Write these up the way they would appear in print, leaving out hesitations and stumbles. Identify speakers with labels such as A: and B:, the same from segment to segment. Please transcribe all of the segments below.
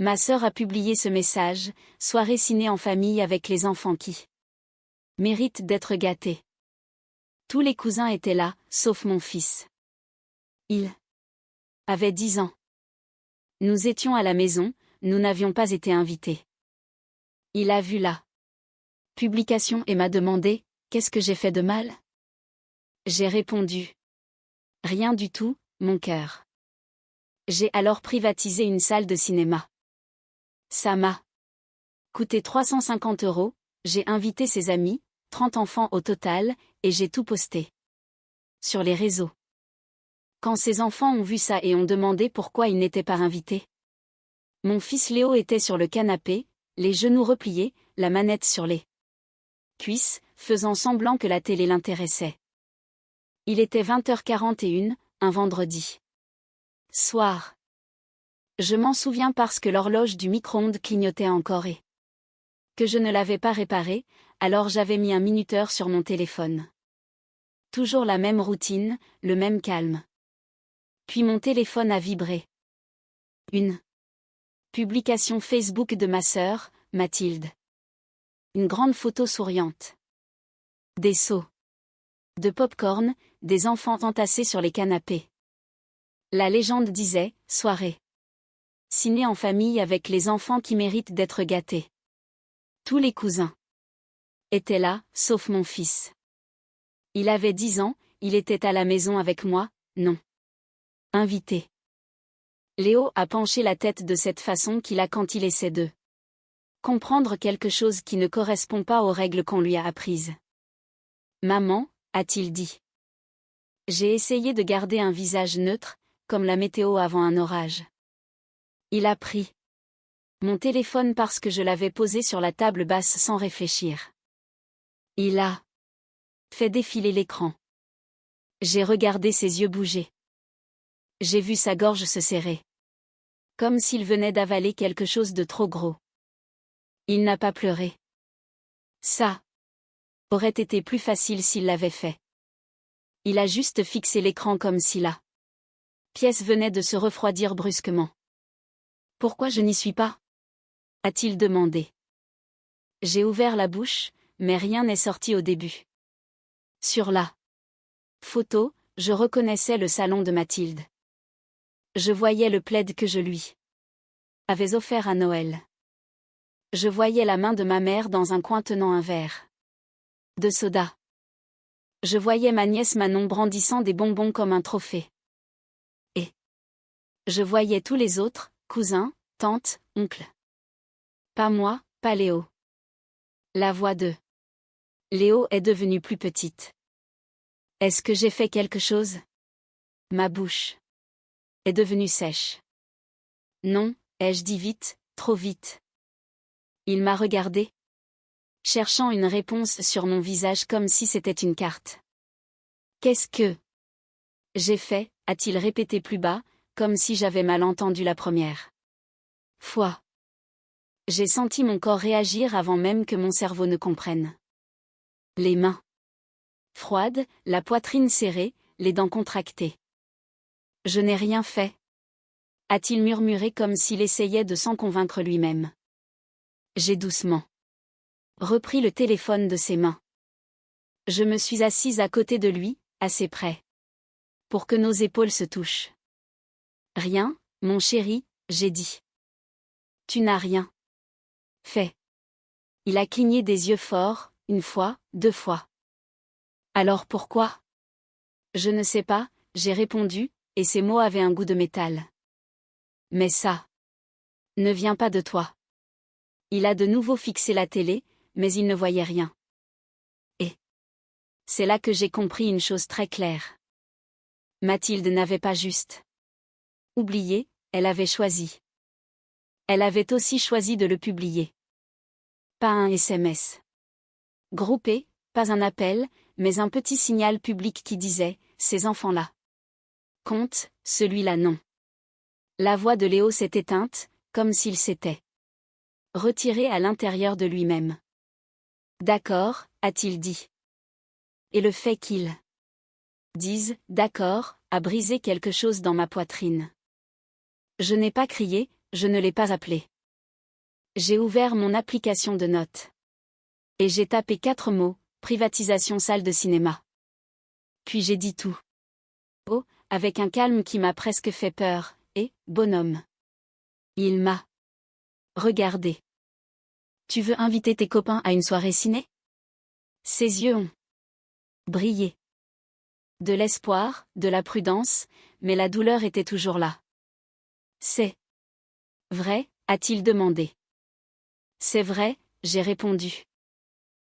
A: Ma sœur a publié ce message, soirée ciné en famille avec les enfants qui méritent d'être gâtés. Tous les cousins étaient là, sauf mon fils. Il avait 10 ans. Nous étions à la maison, nous n'avions pas été invités. Il a vu la publication et m'a demandé « Qu'est-ce que j'ai fait de mal ?» J'ai répondu « Rien du tout, mon cœur. » J'ai alors privatisé une salle de cinéma. Ça m'a coûté 350 €, j'ai invité ses amis, 30 enfants au total, et j'ai tout posté sur les réseaux. Quand ses enfants ont vu ça et ont demandé pourquoi ils n'étaient pas invités. Mon fils Léo était sur le canapé, les genoux repliés, la manette sur les cuisses, faisant semblant que la télé l'intéressait. Il était 20h41, un vendredi soir. Je m'en souviens parce que l'horloge du micro-ondes clignotait encore et que je ne l'avais pas réparée, alors j'avais mis un minuteur sur mon téléphone. Toujours la même routine, le même calme. Puis mon téléphone a vibré. Une publication Facebook de ma sœur, Mathilde. Une grande photo souriante. Des seaux de pop-corn, des enfants entassés sur les canapés. La légende disait « Soirée ciné en famille avec les enfants qui méritent d'être gâtés. » Tous les cousins étaient là, sauf mon fils. Il avait 10 ans, il était à la maison avec moi, non invité. Léo a penché la tête de cette façon qu'il a quand il essaie de comprendre quelque chose qui ne correspond pas aux règles qu'on lui a apprises. « Maman », a-t-il dit. J'ai essayé de garder un visage neutre, comme la météo avant un orage. Il a pris mon téléphone parce que je l'avais posé sur la table basse sans réfléchir. Il a fait défiler l'écran. J'ai regardé ses yeux bouger. J'ai vu sa gorge se serrer. Comme s'il venait d'avaler quelque chose de trop gros. Il n'a pas pleuré. Ça aurait été plus facile s'il l'avait fait. Il a juste fixé l'écran comme si la pièce venait de se refroidir brusquement. « Pourquoi je n'y suis pas ?» a-t-il demandé. J'ai ouvert la bouche, mais rien n'est sorti au début. Sur la photo, je reconnaissais le salon de Mathilde. Je voyais le plaid que je lui avais offert à Noël. Je voyais la main de ma mère dans un coin tenant un verre de soda. Je voyais ma nièce Manon brandissant des bonbons comme un trophée. Et je voyais tous les autres, cousins, tantes, oncles. Pas moi, pas Léo. La voix de Léo est devenue plus petite. Est-ce que j'ai fait quelque chose? Ma bouche est devenue sèche. Non, ai-je dit vite, trop vite. Il m'a regardé, cherchant une réponse sur mon visage comme si c'était une carte. Qu'est-ce que j'ai fait, a-t-il répété plus bas, comme si j'avais mal entendu la première fois. J'ai senti mon corps réagir avant même que mon cerveau ne comprenne. Les mains froides, la poitrine serrée, les dents contractées. Je n'ai rien fait, a-t-il murmuré comme s'il essayait de s'en convaincre lui-même. J'ai doucement repris le téléphone de ses mains. Je me suis assise à côté de lui, assez près, pour que nos épaules se touchent. Rien, mon chéri, j'ai dit. Tu n'as rien fait. Il a cligné des yeux forts, une fois, 2 fois. Alors pourquoi? Je ne sais pas, j'ai répondu, et ces mots avaient un goût de métal. Mais ça ne vient pas de toi. Il a de nouveau fixé la télé, mais il ne voyait rien. Et c'est là que j'ai compris une chose très claire. Mathilde n'avait pas juste oublié, elle avait choisi. Elle avait aussi choisi de le publier. Pas un SMS groupé, pas un appel, mais un petit signal public qui disait « Ces enfants-là comptent, celui-là non ». La voix de Léo s'est éteinte, comme s'il s'était retiré à l'intérieur de lui-même. D'accord, a-t-il dit. Et le fait qu'il dise « d'accord » a brisé quelque chose dans ma poitrine. Je n'ai pas crié, je ne l'ai pas appelé. J'ai ouvert mon application de notes. Et j'ai tapé 4 mots, privatisation salle de cinéma. Puis j'ai dit tout. Oh, avec un calme qui m'a presque fait peur, et, bonhomme. Il m'a regardé. Tu veux inviter tes copains à une soirée ciné? Ses yeux ont brillé. De l'espoir, de la prudence, mais la douleur était toujours là. C'est vrai, a-t-il demandé. C'est vrai, j'ai répondu.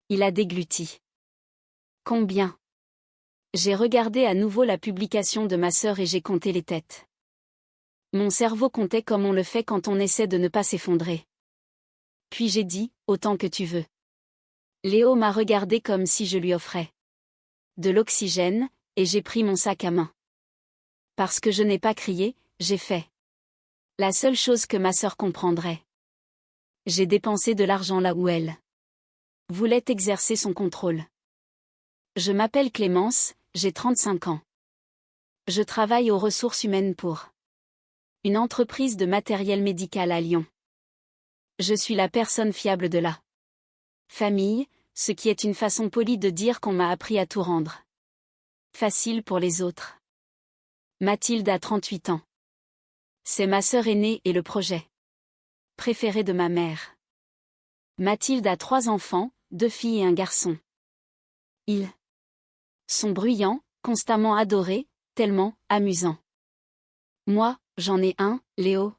A: Il a dégluti. Combien? J'ai regardé à nouveau la publication de ma sœur et j'ai compté les têtes. Mon cerveau comptait comme on le fait quand on essaie de ne pas s'effondrer. Puis j'ai dit, autant que tu veux. Léo m'a regardé comme si je lui offrais de l'oxygène, et j'ai pris mon sac à main. Parce que je n'ai pas crié, j'ai fait la seule chose que ma sœur comprendrait. J'ai dépensé de l'argent là où elle voulait exercer son contrôle. Je m'appelle Clémence, j'ai 35 ans. Je travaille aux ressources humaines pour une entreprise de matériel médical à Lyon. Je suis la personne fiable de la famille, ce qui est une façon polie de dire qu'on m'a appris à tout rendre facile pour les autres. Mathilde a 38 ans. C'est ma sœur aînée et le projet préféré de ma mère. Mathilde a 3 enfants, 2 filles et un garçon. Ils sont bruyants, constamment adorés, tellement amusants. Moi, j'en ai un, Léo.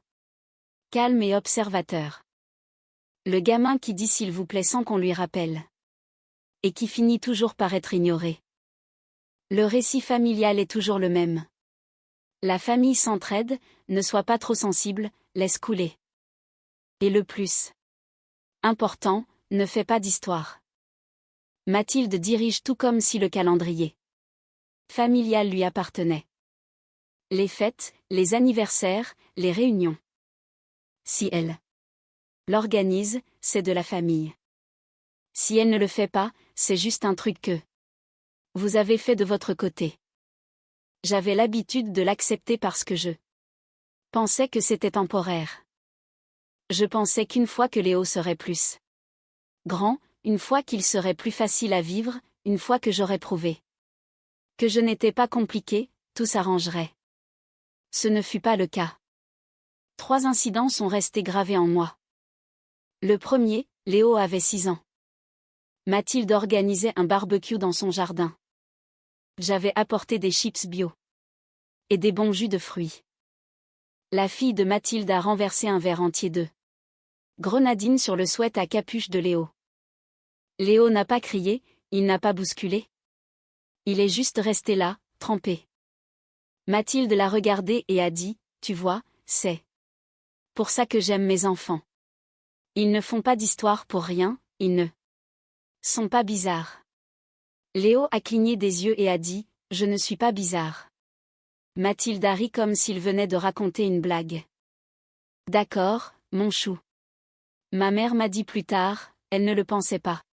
A: Calme et observateur. Le gamin qui dit s'il vous plaît sans qu'on lui rappelle. Et qui finit toujours par être ignoré. Le récit familial est toujours le même. La famille s'entraide, ne sois pas trop sensible, laisse couler. Et le plus important, ne fais pas d'histoire. Mathilde dirige tout comme si le calendrier familial lui appartenait. Les fêtes, les anniversaires, les réunions. Si elle l'organise, c'est de la famille. Si elle ne le fait pas, c'est juste un truc que vous avez fait de votre côté. J'avais l'habitude de l'accepter parce que je pensais que c'était temporaire. Je pensais qu'une fois que Léo serait plus grand, une fois qu'il serait plus facile à vivre, une fois que j'aurais prouvé que je n'étais pas compliqué, tout s'arrangerait. Ce ne fut pas le cas. 3 incidents sont restés gravés en moi. Le premier, Léo avait 6 ans. Mathilde organisait un barbecue dans son jardin. J'avais apporté des chips bio. Et des bons jus de fruits. La fille de Mathilde a renversé un verre entier de grenadine sur le sweat à capuche de Léo. Léo n'a pas crié, il n'a pas bousculé. Il est juste resté là, trempé. Mathilde l'a regardé et a dit, tu vois, c'est pour ça que j'aime mes enfants. Ils ne font pas d'histoire pour rien, ils ne sont pas bizarres. Léo a cligné des yeux et a dit, je ne suis pas bizarre. Mathilde a ri comme s'il venait de raconter une blague. D'accord, mon chou. Ma mère m'a dit plus tard, elle ne le pensait pas.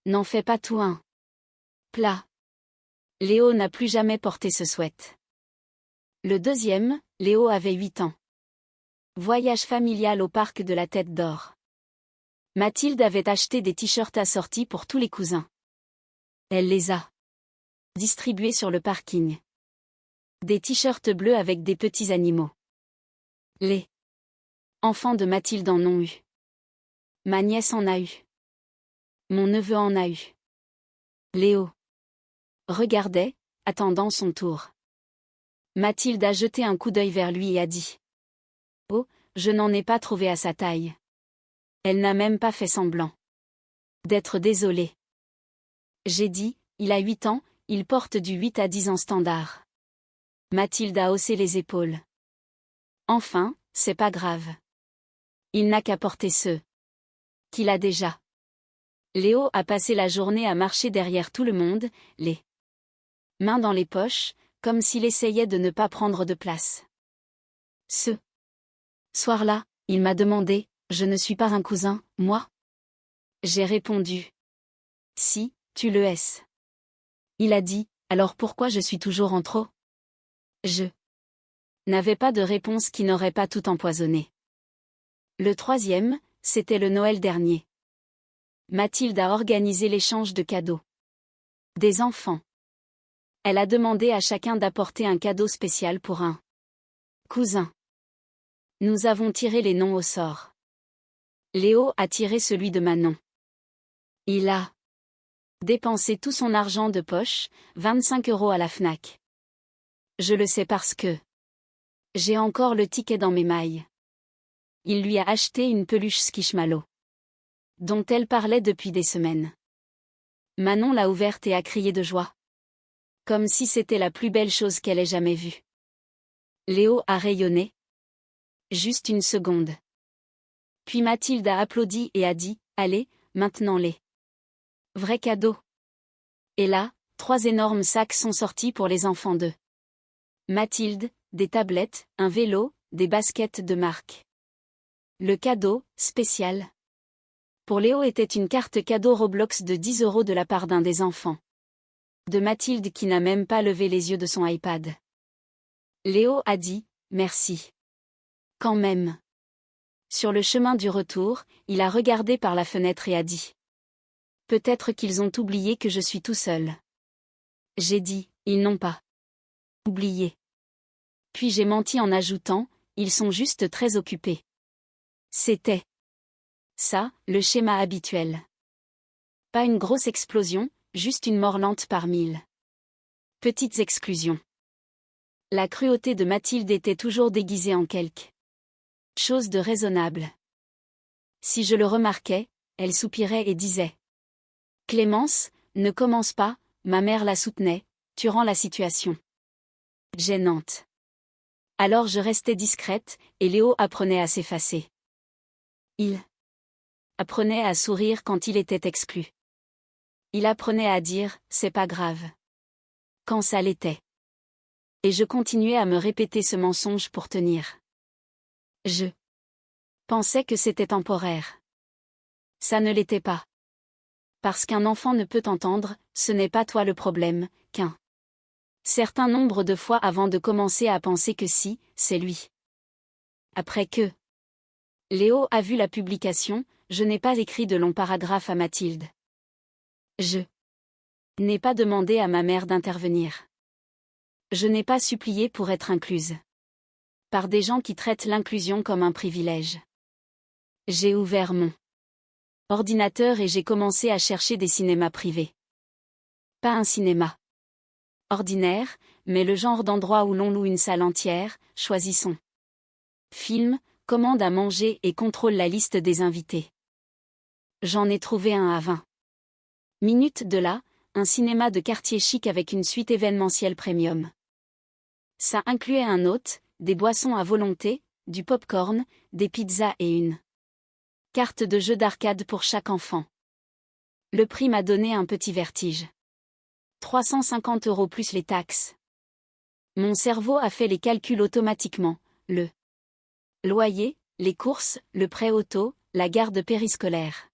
A: N'en fais pas tout un plat. Léo n'a plus jamais porté ce sweat. Le deuxième, Léo avait 8 ans. Voyage familial au parc de la Tête d'Or. Mathilde avait acheté des t-shirts assortis pour tous les cousins. Elle les a distribués sur le parking. Des t-shirts bleus avec des petits animaux. Les enfants de Mathilde en ont eu. Ma nièce en a eu. Mon neveu en a eu. Léo regardait, attendant son tour. Mathilde a jeté un coup d'œil vers lui et a dit. Oh, je n'en ai pas trouvé à sa taille. Elle n'a même pas fait semblant d'être désolée. J'ai dit, il a 8 ans, il porte du 8 à 10 ans standard. Mathilde a haussé les épaules. Enfin, c'est pas grave. Il n'a qu'à porter ce qu'il a déjà. Léo a passé la journée à marcher derrière tout le monde, les mains dans les poches, comme s'il essayait de ne pas prendre de place. Ce soir-là, il m'a demandé, je ne suis pas un cousin, moi? J'ai répondu. Si, tu le es. Il a dit, alors pourquoi je suis toujours en trop? Je n'avais pas de réponse qui n'aurait pas tout empoisonné. Le troisième, c'était le Noël dernier. Mathilde a organisé l'échange de cadeaux. Des enfants. Elle a demandé à chacun d'apporter un cadeau spécial pour un cousin. Nous avons tiré les noms au sort. Léo a tiré celui de Manon. Il a dépensé tout son argent de poche, 25 € à la Fnac. Je le sais parce que j'ai encore le ticket dans mes mailles. Il lui a acheté une peluche Squishmallow, dont elle parlait depuis des semaines. Manon l'a ouverte et a crié de joie. Comme si c'était la plus belle chose qu'elle ait jamais vue. Léo a rayonné. Juste une seconde. Puis Mathilde a applaudi et a dit « Allez, maintenant les vrais cadeaux ». Et là, 3 énormes sacs sont sortis pour les enfants de Mathilde, des tablettes, un vélo, des baskets de marque. Le cadeau, spécial. Pour Léo était une carte cadeau Roblox de 10 € de la part d'un des enfants. De Mathilde qui n'a même pas levé les yeux de son iPad. Léo a dit « Merci ». Quand même. Sur le chemin du retour, il a regardé par la fenêtre et a dit « Peut-être qu'ils ont oublié que je suis tout seul. » J'ai dit « Ils n'ont pas oublié. » Puis j'ai menti en ajoutant « Ils sont juste très occupés. » C'était ça, le schéma habituel. Pas une grosse explosion, juste une mort lente par 1000 petites exclusions. La cruauté de Mathilde était toujours déguisée en quelque chose de raisonnable. Si je le remarquais, elle soupirait et disait « Clémence, ne commence pas », ma mère la soutenait, tu rends la situation gênante. Alors je restais discrète, et Léo apprenait à s'effacer. Il apprenait à sourire quand il était exclu. Il apprenait à dire « c'est pas grave » quand ça l'était. Et je continuais à me répéter ce mensonge pour tenir. Je pensais que c'était temporaire. Ça ne l'était pas. Parce qu'un enfant ne peut entendre, ce n'est pas toi le problème, qu'un certain nombre de fois avant de commencer à penser que si, c'est lui. Après que Léo a vu la publication, je n'ai pas écrit de longs paragraphes à Mathilde. Je n'ai pas demandé à ma mère d'intervenir. Je n'ai pas supplié pour être incluse. Par des gens qui traitent l'inclusion comme un privilège. J'ai ouvert mon ordinateur et j'ai commencé à chercher des cinémas privés. Pas un cinéma ordinaire, mais le genre d'endroit où l'on loue une salle entière, choisit son film, commande à manger et contrôle la liste des invités. J'en ai trouvé un à 20 minutes de là, un cinéma de quartier chic avec une suite événementielle premium. Ça incluait un hôte, des boissons à volonté, du pop-corn, des pizzas et une carte de jeu d'arcade pour chaque enfant. Le prix m'a donné un petit vertige. 350 € plus les taxes. Mon cerveau a fait les calculs automatiquement, le loyer, les courses, le prêt auto, la garde périscolaire.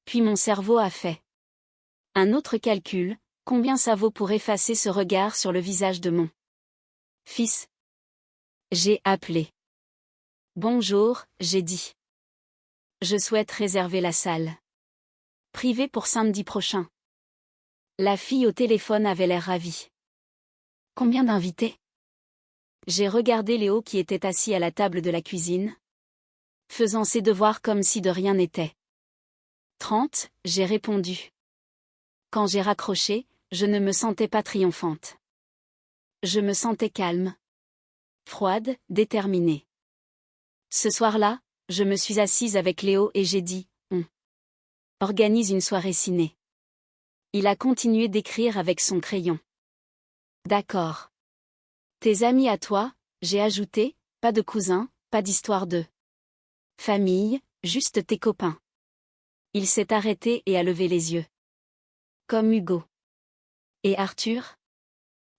A: Puis mon cerveau a fait un autre calcul, combien ça vaut pour effacer ce regard sur le visage de mon fils. J'ai appelé. Bonjour, j'ai dit. Je souhaite réserver la salle privée pour samedi prochain. La fille au téléphone avait l'air ravie. Combien d'invités? J'ai regardé Léo qui était assis à la table de la cuisine, faisant ses devoirs comme si de rien n'était. 30, j'ai répondu. Quand j'ai raccroché, je ne me sentais pas triomphante. Je me sentais calme, froide, déterminée. Ce soir-là, je me suis assise avec Léo et j'ai dit, on organise une soirée ciné. Il a continué d'écrire avec son crayon. D'accord. Tes amis à toi, j'ai ajouté, pas de cousins, pas d'histoire de famille, juste tes copains. Il s'est arrêté et a levé les yeux. Comme Hugo. Et Arthur?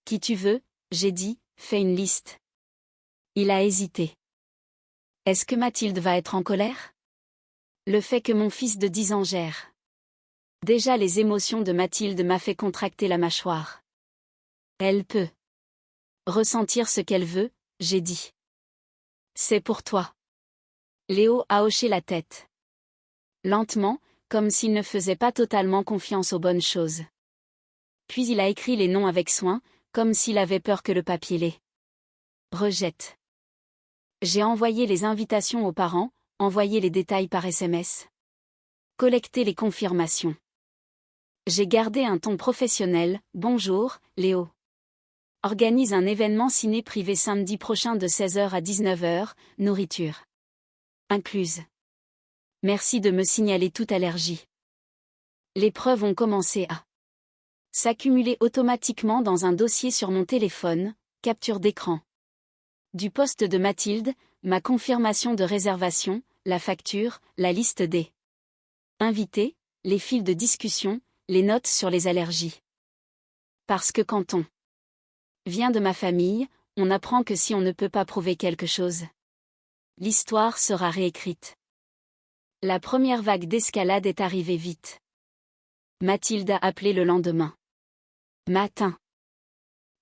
A: Qui tu veux, j'ai dit, fais une liste. Il a hésité. Est-ce que Mathilde va être en colère? Le fait que mon fils de 10 ans gère. Déjà les émotions de Mathilde m'a fait contracter la mâchoire. Elle peut ressentir ce qu'elle veut, j'ai dit. C'est pour toi. Léo a hoché la tête. Lentement, comme s'il ne faisait pas totalement confiance aux bonnes choses. Puis il a écrit les noms avec soin, comme s'il avait peur que le papier les rejette. J'ai envoyé les invitations aux parents, envoyé les détails par SMS. Collecté les confirmations. J'ai gardé un ton professionnel. Bonjour, Léo. Organise un événement ciné privé samedi prochain de 16h à 19h, nourriture incluse. Merci de me signaler toute allergie. Les preuves ont commencé à s'accumuler automatiquement dans un dossier sur mon téléphone, capture d'écran. Du poste de Mathilde, ma confirmation de réservation, la facture, la liste des invités, les fils de discussion, les notes sur les allergies. Parce que quand on vient de ma famille, on apprend que si on ne peut pas prouver quelque chose, l'histoire sera réécrite. La première vague d'escalade est arrivée vite. Mathilde a appelé le lendemain matin.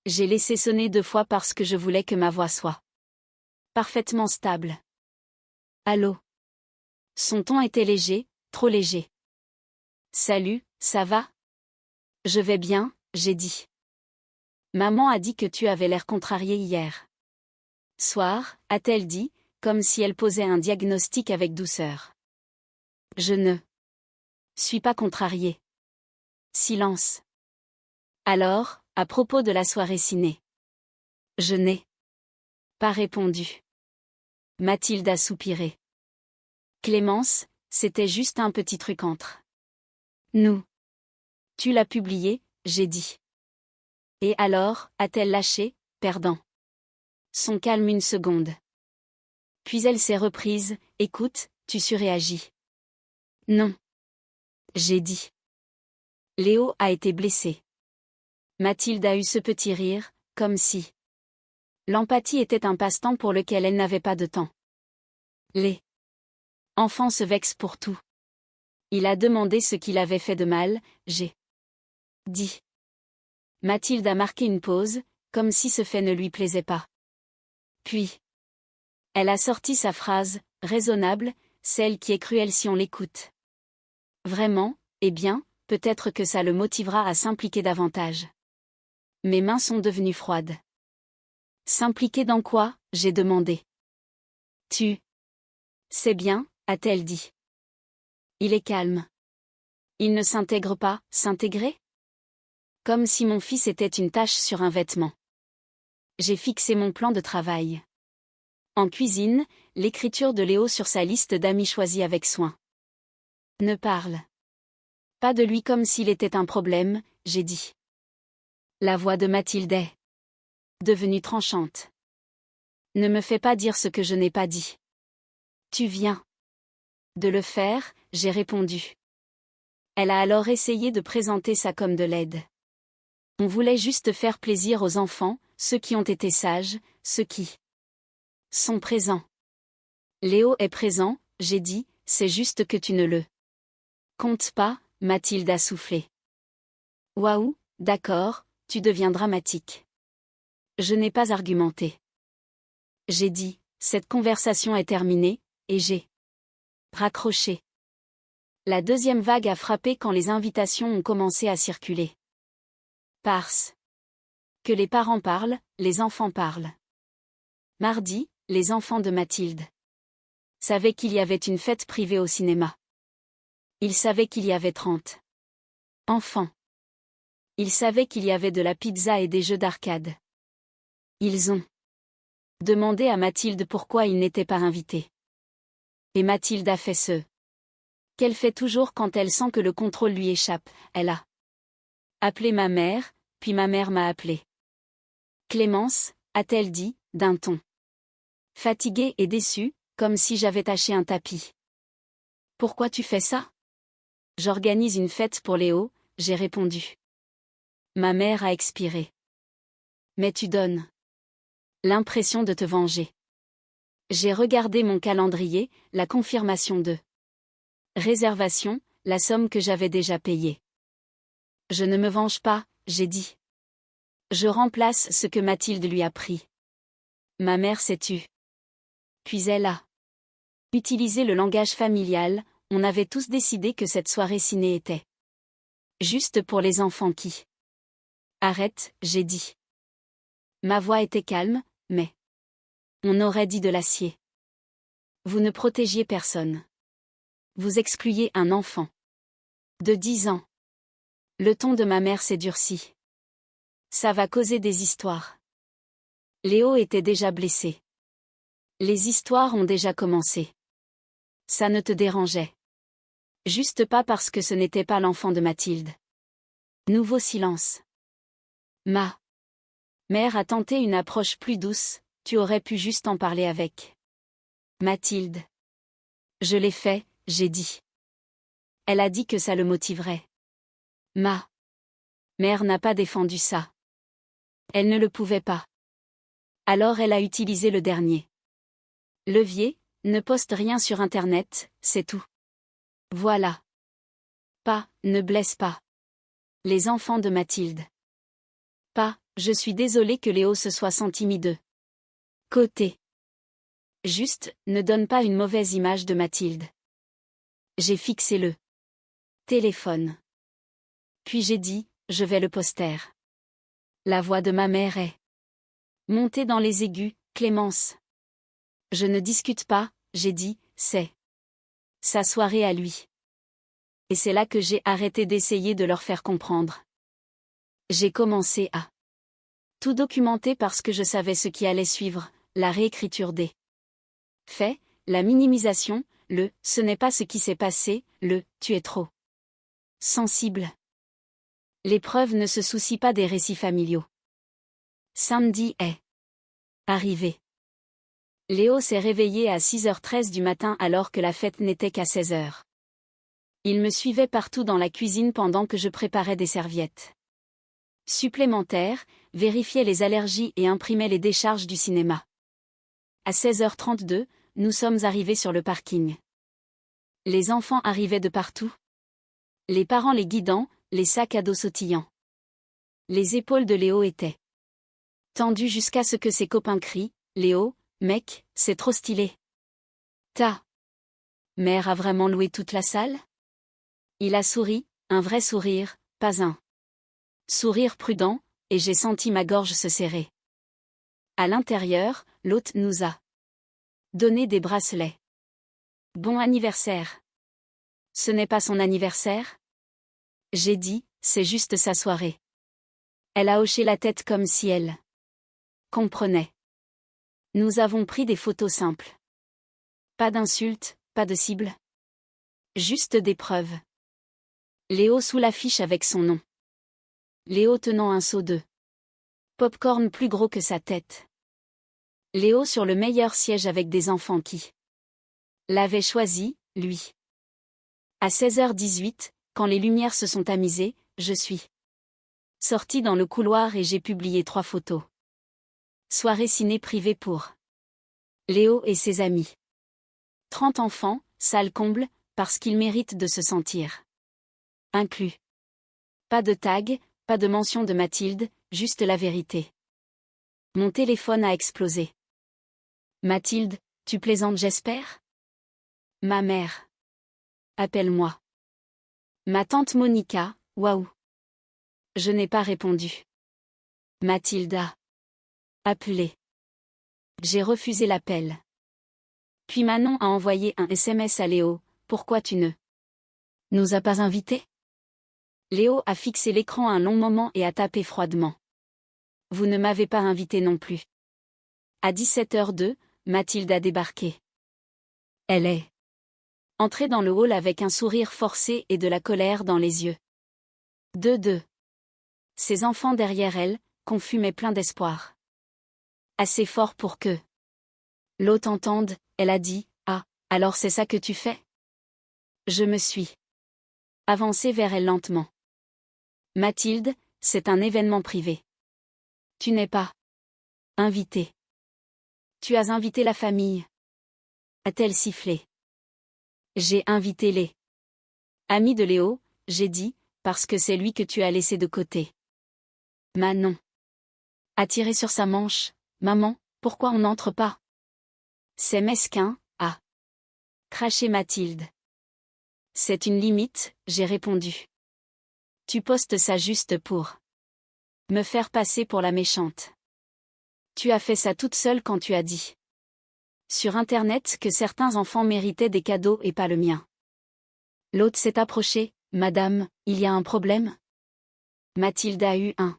A: J'ai laissé sonner 2 fois parce que je voulais que ma voix soit parfaitement stable. Allô? Son ton était léger, trop léger. Salut, ça va? Je vais bien, j'ai dit. Maman a dit que tu avais l'air contrarié hier soir, a-t-elle dit, comme si elle posait un diagnostic avec douceur. Je ne suis pas contrariée. Silence. Alors, à propos de la soirée ciné. Je n'ai pas répondu. Mathilde a soupiré. Clémence, c'était juste un petit truc entre nous. Tu l'as publié, j'ai dit. Et alors, a-t-elle lâché, perdant son calme une seconde. Puis elle s'est reprise, écoute, tu surréagis. Non. J'ai dit. Léo a été blessé. Mathilde a eu ce petit rire, comme si l'empathie était un passe-temps pour lequel elle n'avait pas de temps. Les enfants se vexent pour tout. Il a demandé ce qu'il avait fait de mal, j'ai dit. Mathilde a marqué une pause, comme si ce fait ne lui plaisait pas. Puis, elle a sorti sa phrase, raisonnable, celle qui est cruelle si on l'écoute. Vraiment, eh bien, peut-être que ça le motivera à s'impliquer davantage. Mes mains sont devenues froides. S'impliquer dans quoi? J'ai demandé. Tu sais bien, a-t-elle dit. Il est calme. Il ne s'intègre pas, s'intégrer? Comme si mon fils était une tache sur un vêtement. J'ai fixé mon plan de travail. En cuisine, l'écriture de Léo sur sa liste d'amis choisis avec soin. Ne parle pas de lui comme s'il était un problème, j'ai dit. La voix de Mathilde est devenue tranchante. Ne me fais pas dire ce que je n'ai pas dit. Tu viens de le faire, j'ai répondu. Elle a alors essayé de présenter ça comme de l'aide. On voulait juste faire plaisir aux enfants, ceux qui ont été sages, ceux qui sont présents. Léo est présent, j'ai dit, c'est juste que tu ne le comptes pas, Mathilde a soufflé. Waouh, d'accord, tu deviens dramatique. Je n'ai pas argumenté. J'ai dit, cette conversation est terminée, et j'ai raccroché. La deuxième vague a frappé quand les invitations ont commencé à circuler. Parce que les parents parlent, les enfants parlent. Mardi, les enfants de Mathilde savaient qu'il y avait une fête privée au cinéma. Ils savaient qu'il y avait 30 enfants. Ils savaient qu'il y avait de la pizza et des jeux d'arcade. Ils ont demandé à Mathilde pourquoi ils n'étaient pas invités. Et Mathilde a fait ce qu'elle fait toujours quand elle sent que le contrôle lui échappe. Elle a appelé ma mère, puis ma mère m'a appelé. Clémence, a-t-elle dit, d'un ton fatigué et déçu, comme si j'avais taché un tapis. Pourquoi tu fais ça? J'organise une fête pour Léo, j'ai répondu. Ma mère a expiré. Mais tu donnes l'impression de te venger. J'ai regardé mon calendrier, la confirmation de réservation, la somme que j'avais déjà payée. Je ne me venge pas, j'ai dit. Je remplace ce que Mathilde lui a pris. Ma mère s'est tue. Puis elle a Utiliser le langage familial, on avait tous décidé que cette soirée ciné était juste pour les enfants qui... Arrête, j'ai dit. Ma voix était calme, mais... On aurait dit de l'acier. Vous ne protégiez personne. Vous excluiez un enfant. De 10 ans. Le ton de ma mère s'est durci. Ça va causer des histoires. Léo était déjà blessé. Les histoires ont déjà commencé. Ça ne te dérangeait. Juste pas parce que ce n'était pas l'enfant de Mathilde. Nouveau silence. Ma mère a tenté une approche plus douce, tu aurais pu juste en parler avec Mathilde. Je l'ai fait, j'ai dit. Elle a dit que ça le motiverait. Ma mère n'a pas défendu ça. Elle ne le pouvait pas. Alors elle a utilisé le dernier levier, ne poste rien sur Internet, c'est tout. Voilà. Pas, ne blesse pas. Les enfants de Mathilde. Pas, je suis désolée que Léo se soit senti mis de côté. Juste, ne donne pas une mauvaise image de Mathilde. J'ai fixé le téléphone. Puis j'ai dit, je vais le poster. La voix de ma mère est montée dans les aigus, Clémence. Je ne discute pas, j'ai dit, c'est sa soirée à lui. Et c'est là que j'ai arrêté d'essayer de leur faire comprendre. J'ai commencé à tout documenter parce que je savais ce qui allait suivre, la réécriture des faits, la minimisation, ce n'est pas ce qui s'est passé, tu es trop sensible. L'épreuve ne se soucie pas des récits familiaux. Samedi est arrivé. Léo s'est réveillé à 6h13 du matin alors que la fête n'était qu'à 16h. Il me suivait partout dans la cuisine pendant que je préparais des serviettes supplémentaires, vérifiait les allergies et imprimait les décharges du cinéma. À 16h32, nous sommes arrivés sur le parking. Les enfants arrivaient de partout. Les parents les guidant, les sacs à dos sautillants. Les épaules de Léo étaient tendues jusqu'à ce que ses copains crient « Léo, mec, c'est trop stylé. Ta mère a vraiment loué toute la salle ?» Il a souri, un vrai sourire, pas un sourire prudent, et j'ai senti ma gorge se serrer. À l'intérieur, l'hôte nous a donné des bracelets. Bon anniversaire. Ce n'est pas son anniversaire ? J'ai dit, c'est juste sa soirée. Elle a hoché la tête comme si elle comprenait. Nous avons pris des photos simples. Pas d'insultes, pas de cibles. Juste des preuves. Léo sous l'affiche avec son nom. Léo tenant un seau de popcorn plus gros que sa tête. Léo sur le meilleur siège avec des enfants qui l'avaient choisi, lui. À 16h18, quand les lumières se sont tamisées, je suis sortie dans le couloir et j'ai publié 3 photos. Soirée ciné privée pour Léo et ses amis. 30 enfants, salle comble, parce qu'ils méritent de se sentir inclus. Pas de tag, pas de mention de Mathilde, juste la vérité. Mon téléphone a explosé. Mathilde, tu plaisantes j'espère ? Ma mère. Appelle-moi. Ma tante Monica, waouh. Je n'ai pas répondu. Mathilde a appelé. J'ai refusé l'appel. Puis Manon a envoyé un SMS à Léo, pourquoi tu ne nous as pas invités ? Léo a fixé l'écran un long moment et a tapé froidement. Vous ne m'avez pas invité non plus. À 17h02, Mathilde a débarqué. Elle est entrée dans le hall avec un sourire forcé et de la colère dans les yeux. Deux. Ses enfants derrière elle, confus mais pleins d'espoir. Assez fort pour que l'hôte entende, elle a dit, ah, alors c'est ça que tu fais ? Je me suis avancée vers elle lentement. Mathilde, c'est un événement privé. Tu n'es pas invitée. Tu as invité la famille. A-t-elle sifflé ? J'ai invité les amis de Léo, j'ai dit, parce que c'est lui que tu as laissé de côté. Manon a tiré sur sa manche. Maman, pourquoi on n'entre pas ? C'est mesquin, ah. crachait Mathilde. C'est une limite, j'ai répondu. Tu postes ça juste pour me faire passer pour la méchante. Tu as fait ça toute seule quand tu as dit sur Internet que certains enfants méritaient des cadeaux et pas le mien. L'autre s'est approché. Madame, il y a un problème? Mathilde a eu un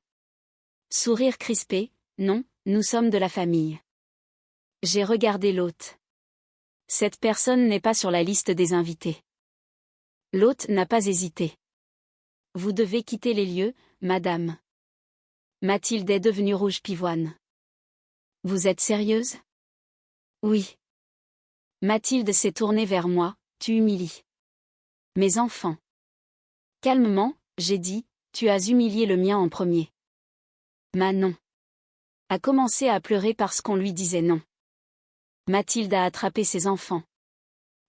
A: sourire crispé. Non, nous sommes de la famille. J'ai regardé l'hôte. Cette personne n'est pas sur la liste des invités. L'hôte n'a pas hésité. Vous devez quitter les lieux, madame. Mathilde est devenue rouge pivoine. Vous êtes sérieuse? Oui. Mathilde s'est tournée vers moi. Tu humilies mes enfants. Calmement, j'ai dit, tu as humilié le mien en premier. Manon a commencé à pleurer parce qu'on lui disait non. Mathilde a attrapé ses enfants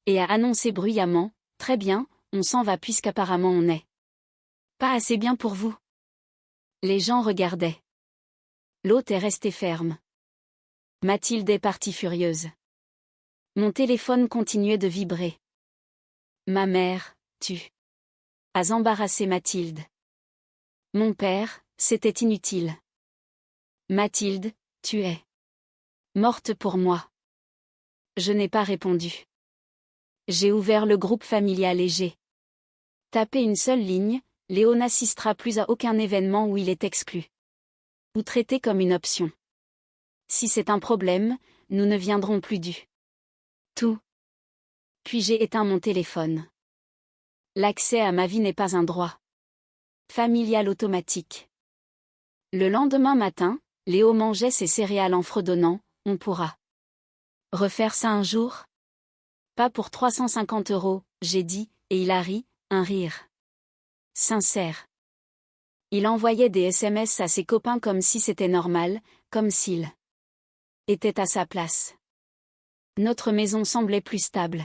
A: et a annoncé bruyamment, très bien, on s'en va puisqu'apparemment on n'est pas assez bien pour vous. Les gens regardaient. L'hôte est resté ferme. Mathilde est partie furieuse. Mon téléphone continuait de vibrer. Ma mère, tu as embarrassé Mathilde. Mon père, c'était inutile. Mathilde, tu es morte pour moi. Je n'ai pas répondu. J'ai ouvert le groupe familial et j'ai tapé une seule ligne, Léo n'assistera plus à aucun événement où il est exclu ou traité comme une option. Si c'est un problème, nous ne viendrons plus du tout. Puis j'ai éteint mon téléphone. L'accès à ma vie n'est pas un droit familial automatique. Le lendemain matin, Léo mangeait ses céréales en fredonnant, on pourra refaire ça un jour? Pas pour 350 €, j'ai dit, et il a ri, un rire sincère. Il envoyait des SMS à ses copains comme si c'était normal, comme s'il était à sa place. Notre maison semblait plus stable.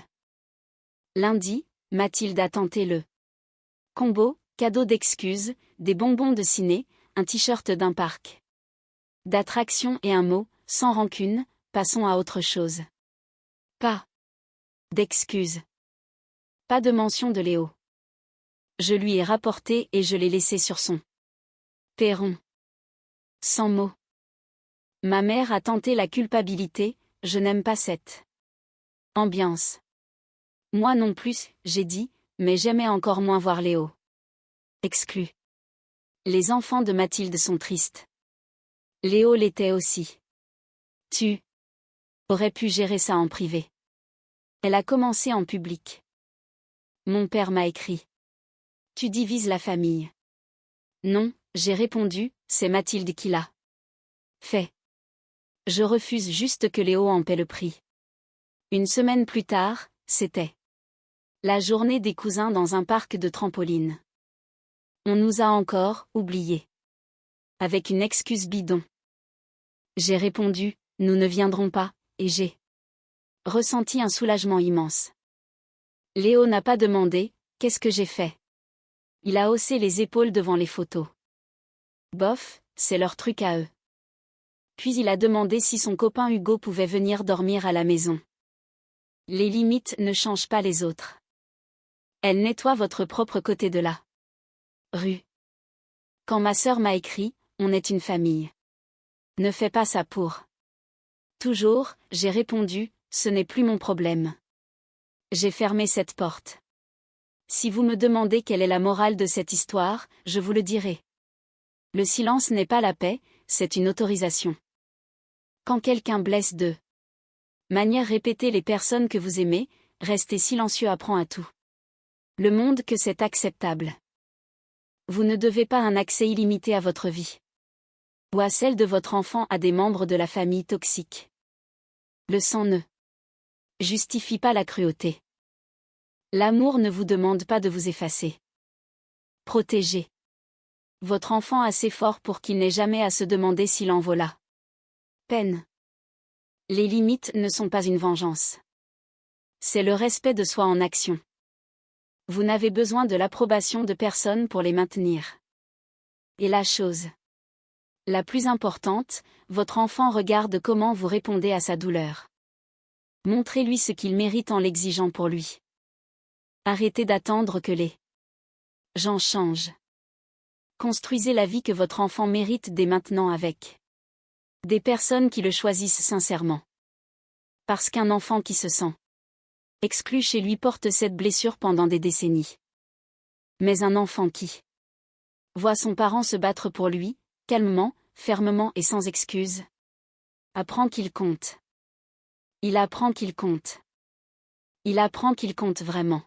A: Lundi, Mathilde a tenté le combo, cadeau d'excuses, des bonbons de ciné, un t-shirt d'un parc d'attraction et un mot, sans rancune, passons à autre chose. Pas d'excuses. Pas de mention de Léo. Je lui ai rapporté et je l'ai laissé sur son perron. Sans mots. Ma mère a tenté la culpabilité, je n'aime pas cette ambiance. Moi non plus, j'ai dit, mais j'aimais encore moins voir Léo exclu. Les enfants de Mathilde sont tristes. Léo l'était aussi. Tu aurais pu gérer ça en privé. Elle a commencé en public. Mon père m'a écrit. Tu divises la famille. Non, j'ai répondu, c'est Mathilde qui l'a fait. Je refuse juste que Léo en paie le prix. Une semaine plus tard, c'était la journée des cousins dans un parc de trampoline. On nous a encore oubliés. Avec une excuse bidon. J'ai répondu, nous ne viendrons pas, et j'ai ressenti un soulagement immense. Léo n'a pas demandé, qu'est-ce que j'ai fait? Il a haussé les épaules devant les photos. Bof, c'est leur truc à eux. Puis il a demandé si son copain Hugo pouvait venir dormir à la maison. Les limites ne changent pas les autres. Elles nettoient votre propre côté de la rue. Quand ma sœur m'a écrit, on est une famille. Ne fais pas ça pour toujours, j'ai répondu, ce n'est plus mon problème. J'ai fermé cette porte. Si vous me demandez quelle est la morale de cette histoire, je vous le dirai. Le silence n'est pas la paix, c'est une autorisation. Quand quelqu'un blesse de manière répétée les personnes que vous aimez, rester silencieux apprend à tout le monde que c'est acceptable. Vous ne devez pas un accès illimité à votre vie. Ou à celle de votre enfant à des membres de la famille toxique. Le sang ne justifie pas la cruauté. L'amour ne vous demande pas de vous effacer. Protégez votre enfant assez fort pour qu'il n'ait jamais à se demander s'il en vaut la peine. Les limites ne sont pas une vengeance. C'est le respect de soi en action. Vous n'avez besoin de l'approbation de personne pour les maintenir. Et la chose la plus importante, votre enfant regarde comment vous répondez à sa douleur. Montrez-lui ce qu'il mérite en l'exigeant pour lui. Arrêtez d'attendre que les gens changent. Construisez la vie que votre enfant mérite dès maintenant avec des personnes qui le choisissent sincèrement. Parce qu'un enfant qui se sent exclu chez lui porte cette blessure pendant des décennies. Mais un enfant qui voit son parent se battre pour lui, calmement, fermement et sans excuse, apprend qu'il compte. Il apprend qu'il compte. Il apprend qu'il compte vraiment.